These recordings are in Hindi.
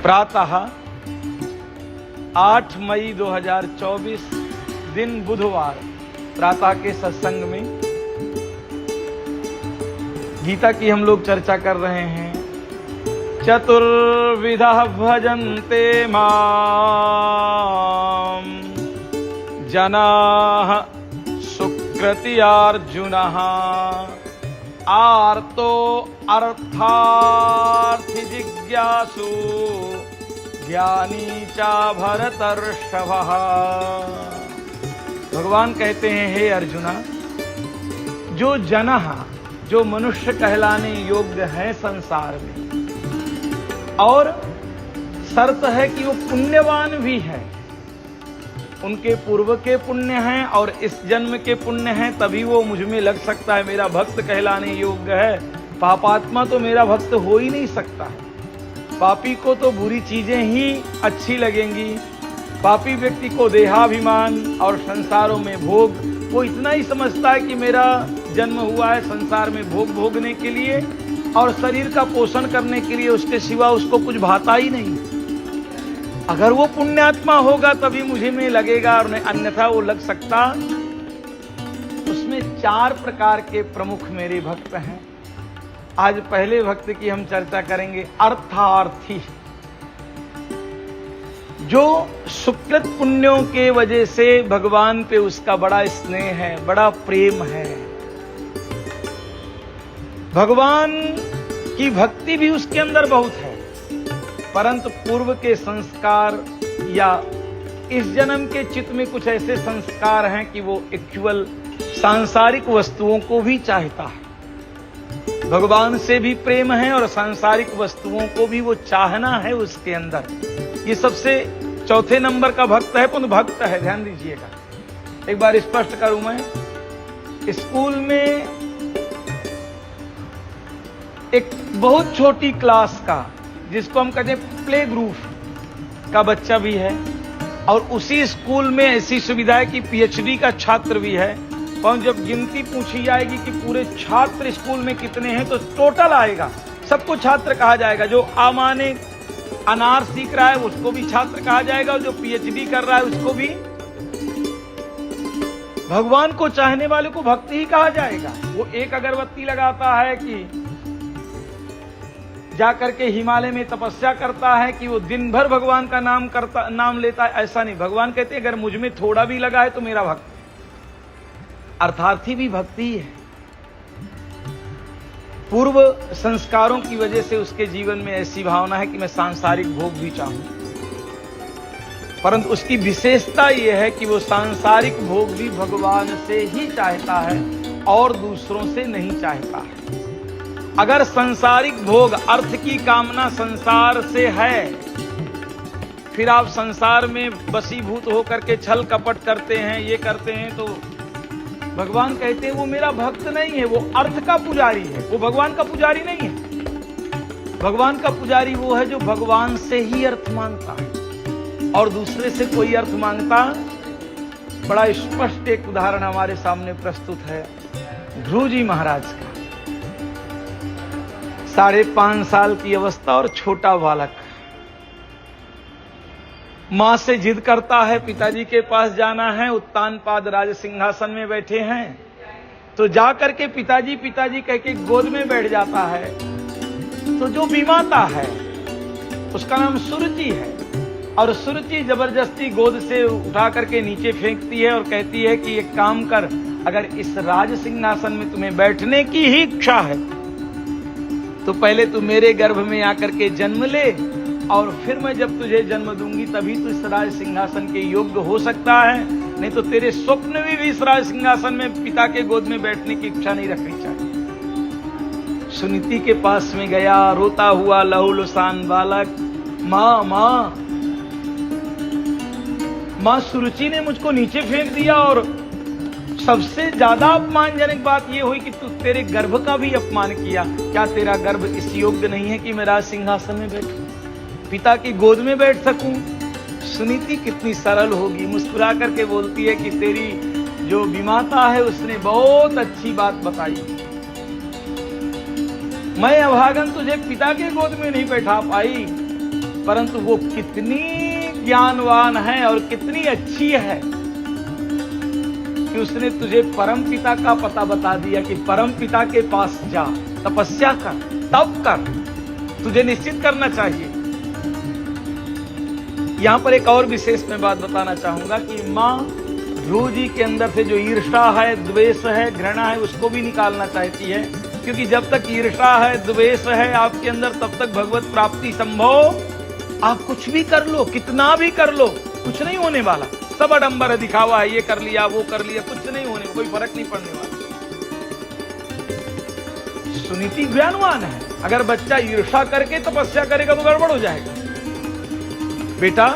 प्रातः 8 मई 2024 दिन बुधवार प्रातः के सत्संग में गीता की हम लोग चर्चा कर रहे हैं। चतुर्विधा भजन्ते माम जनाः सुकृतियार्जुनः आर्तो अर्थार्थि जिज्ञासु ज्ञानी चा भरतर्षभः। भगवान कहते हैं, हे अर्जुना, जो जनः, जो मनुष्य कहलाने योग्य है संसार में, और शर्त है कि वो पुण्यवान भी है, उनके पूर्व के पुण्य हैं और इस जन्म के पुण्य हैं, तभी वो मुझ में लग सकता है, मेरा भक्त कहलाने योग्य है। पापात्मा तो मेरा भक्त हो ही नहीं सकता है। पापी को तो बुरी चीजें ही अच्छी लगेंगी। पापी व्यक्ति को देहाभिमान और संसारों में भोग, वो इतना ही समझता है कि मेरा जन्म हुआ है संसार में भोग भोगने के लिए और शरीर का पोषण करने के लिए, उसके सिवा उसको कुछ भाता ही नहीं। अगर वो पुण्यात्मा होगा तभी मुझे में लगेगा, और अन्यथा वो लग सकता। उसमें 4 प्रकार के प्रमुख मेरे भक्त हैं। आज पहले भक्त की हम चर्चा करेंगे, अर्थार्थी, जो सुकृत पुण्यों के वजह से भगवान पे उसका बड़ा स्नेह है, बड़ा प्रेम है। भगवान की भक्ति भी उसके अंदर बहुत है, परंतु पूर्व के संस्कार या इस जन्म के चित्त में कुछ ऐसे संस्कार हैं कि वो केवल सांसारिक वस्तुओं को भी चाहता है। भगवान से भी प्रेम है और सांसारिक वस्तुओं को भी वो चाहना है उसके अंदर। ये सबसे चौथे नंबर का भक्त है, पुनः भक्त है, ध्यान दीजिएगा। एक बार स्पष्ट करूं मैं, स्कूल में एक बहुत छोटी क्लास का, जिसको हम कहते हैं प्ले ग्रुप का बच्चा भी है, और उसी स्कूल में ऐसी सुविधा है कि पीएचडी का छात्र भी है। और जब गिनती पूछी जाएगी कि पूरे छात्र स्कूल में कितने हैं, तो टोटल आएगा, सबको छात्र कहा जाएगा। जो आमाने अनार सीख रहा है उसको भी छात्र कहा जाएगा, और जो पीएचडी कर रहा है उसको भी। भगवान को चाहने वाले को भक्त ही कहा जाएगा। वो एक अगरबत्ती लगाता है कि जाकर के हिमालय में तपस्या करता है, कि वो दिन भर भगवान का नाम लेता है, ऐसा नहीं। भगवान कहते हैं अगर मुझ में थोड़ा भी लगा है तो मेरा भक्त। अर्थार्थी भी भक्ति है। पूर्व संस्कारों की वजह से उसके जीवन में ऐसी भावना है कि मैं सांसारिक भोग भी चाहूं, परंतु उसकी विशेषता यह है कि वो सांसारिक भोग भी भगवान से ही चाहता है और दूसरों से नहीं चाहता है। अगर सांसारिक भोग, अर्थ की कामना संसार से है, फिर आप संसार में वशीभूत होकर के छल कपट करते हैं, ये करते हैं, तो भगवान कहते हैं वो मेरा भक्त नहीं है, वो अर्थ का पुजारी है, वो भगवान का पुजारी नहीं है। भगवान का पुजारी वो है जो भगवान से ही अर्थ मांगता है और दूसरे से कोई अर्थ मांगता। बड़ा स्पष्ट एक उदाहरण हमारे सामने प्रस्तुत है ध्रुव जी महाराज का। 5.5 साल की अवस्था और छोटा बालक, मां से जिद करता है पिताजी के पास जाना है। उत्तानपाद राज सिंहासन में बैठे हैं, तो जाकर के पिताजी पिताजी कह के गोद में बैठ जाता है। तो जो बीमाता है उसका नाम सुरुचि है, और सुरुचि जबरदस्ती गोद से उठा करके नीचे फेंकती है और कहती है कि एक काम कर, अगर इस राज सिंहासन में तुम्हें बैठने की ही इच्छा है तो पहले तू मेरे गर्भ में आकर के जन्म ले, और फिर मैं जब तुझे जन्म दूंगी तभी तू इस राज सिंहासन के योग्य हो सकता है, नहीं तो तेरे स्वप्न में भी इस राज सिंहासन में पिता के गोद में बैठने की इच्छा नहीं रखनी चाहिए। सुनीति के पास में गया, रोता हुआ लहूलुसान बालक, माँ माँ माँ सुरुचि ने मुझको नीचे फेंक दिया, और सबसे ज्यादा अपमानजनक बात यह हुई कि तू तेरे गर्भ का भी अपमान किया। क्या तेरा गर्भ इस योग्य नहीं है कि मैं राज सिंहासन में बैठूं, पिता की गोद में बैठ सकूं? सुनीति कितनी सरल होगी, मुस्कुरा करके बोलती है कि तेरी जो विमाता है उसने बहुत अच्छी बात बताई। मैं अभागन तुझे पिता के गोद में नहीं बैठा पाई, परंतु वो कितनी ज्ञानवान है और कितनी अच्छी है कि उसने तुझे परम पिता का पता बता दिया कि परम पिता के पास जा, तपस्या कर, तप कर, तुझे निश्चित करना चाहिए। यहां पर एक और विशेष मैं बात बताना चाहूंगा कि मां ध्रुव जी के अंदर से जो ईर्ष्या है, द्वेष है, घृणा है, उसको भी निकालना चाहती है, क्योंकि जब तक ईर्ष्या है, द्वेष है आपके अंदर, तब तक भगवत प्राप्ति संभव। आप कुछ भी कर लो, कितना भी कर लो, कुछ नहीं होने वाला। सब आडंबर दिखावा है, ये कर लिया, वो कर लिया, कुछ नहीं होने, कोई फर्क नहीं पड़ने वाला। सुनीति ज्ञानवान है। अगर बच्चा ईर्ष्या करके तपस्या करेगा तो गड़बड़ हो जाएगा। बेटा,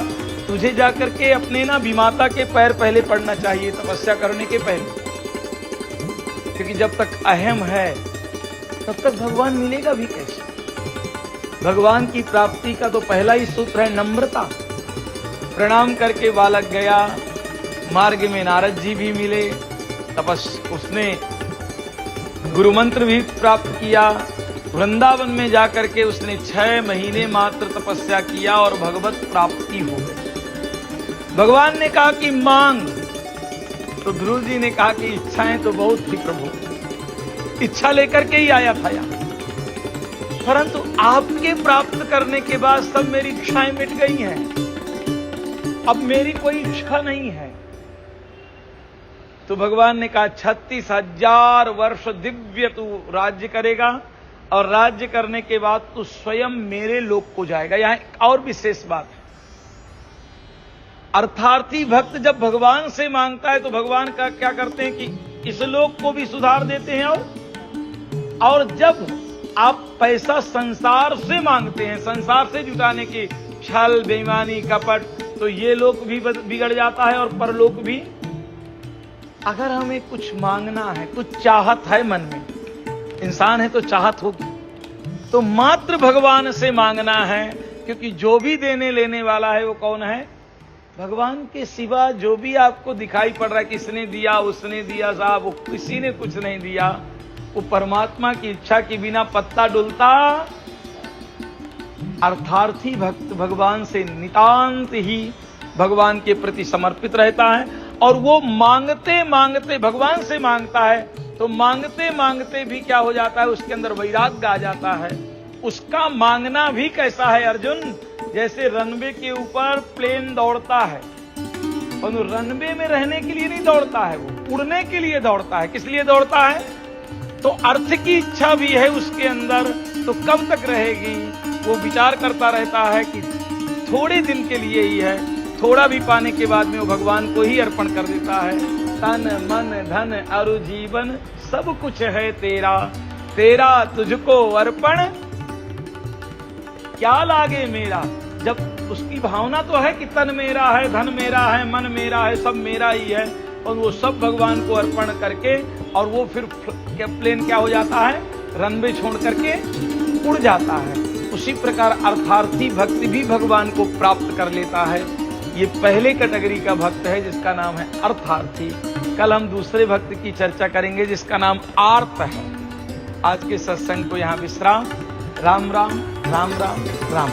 तुझे जाकर के अपने ना विमाता के पैर पहले पड़ना चाहिए तपस्या करने के पहले, क्योंकि जब तक अहम है तब तक भगवान मिलेगा भी कैसे। भगवान की प्राप्ति का तो पहला ही सूत्र है नम्रता। प्रणाम करके बालक गया, मार्ग में नारद जी भी मिले, उसने गुरु मंत्र भी प्राप्त किया। वृंदावन में जाकर के उसने 6 महीने मात्र तपस्या किया और भगवत प्राप्ति हो गई। भगवान ने कहा कि मांग, तो ध्रुव जी ने कहा कि इच्छाएं तो बहुत थी प्रभु, इच्छा लेकर के ही आया था यहाँ, परंतु आपके प्राप्त करने के बाद सब मेरी इच्छाएं मिट गई हैं, अब मेरी कोई इच्छा नहीं है। तो भगवान ने कहा 36,000 वर्ष दिव्य तू राज्य करेगा और राज्य करने के बाद तू स्वयं मेरे लोक को जाएगा। यहां एक और विशेष बात है, अर्थार्थी भक्त जब भगवान से मांगता है तो भगवान का क्या करते हैं कि इस लोक को भी सुधार देते हैं। और जब आप पैसा संसार से मांगते हैं, संसार से जुटाने की, छल, बेईमानी, कपट, तो ये लोक भी बिगड़ जाता है और परलोक भी। अगर हमें कुछ मांगना है, कुछ चाहत है मन में, इंसान है तो चाहत होगी, तो मात्र भगवान से मांगना है, क्योंकि जो भी देने लेने वाला है वो कौन है? भगवान के सिवा जो भी आपको दिखाई पड़ रहा है, किसने दिया, उसने दिया, साहब वो किसी ने कुछ नहीं दिया, वो परमात्मा की इच्छा के बिना पत्ता डुलता। अर्थार्थी भक्त भगवान से नितांत ही भगवान के प्रति समर्पित रहता है, और वो मांगते मांगते भगवान से मांगता है, तो मांगते मांगते भी क्या हो जाता है, उसके अंदर वैराग्य आ जाता है। उसका मांगना भी कैसा है अर्जुन, जैसे रनवे के ऊपर प्लेन दौड़ता है, और रनवे में रहने के लिए नहीं दौड़ता है, वो उड़ने के लिए दौड़ता है। किस लिए दौड़ता है? तो अर्थ की इच्छा भी है उसके अंदर, तो कब तक रहेगी? वो विचार करता रहता है कि थोड़े दिन के लिए ही है, थोड़ा भी पाने के बाद में वो भगवान को ही अर्पण कर देता है। तन मन धन अरु जीवन सब कुछ है तेरा, तेरा तुझको अर्पण क्या लागे मेरा। जब उसकी भावना तो है कि तन मेरा है, धन मेरा है, मन मेरा है, सब मेरा ही है, और वो सब भगवान को अर्पण करके, और वो फिर प्लेन क्या हो जाता है, रनवे छोड़ करके उड़ जाता है। उसी प्रकार अर्थार्थी भक्त भी भगवान को प्राप्त कर लेता है। ये पहले कैटेगरी का भक्त है जिसका नाम है अर्थार्थी। कल हम दूसरे भक्त की चर्चा करेंगे जिसका नाम आर्त है। आज के सत्संग को यहाँ विश्राम। राम राम राम राम राम।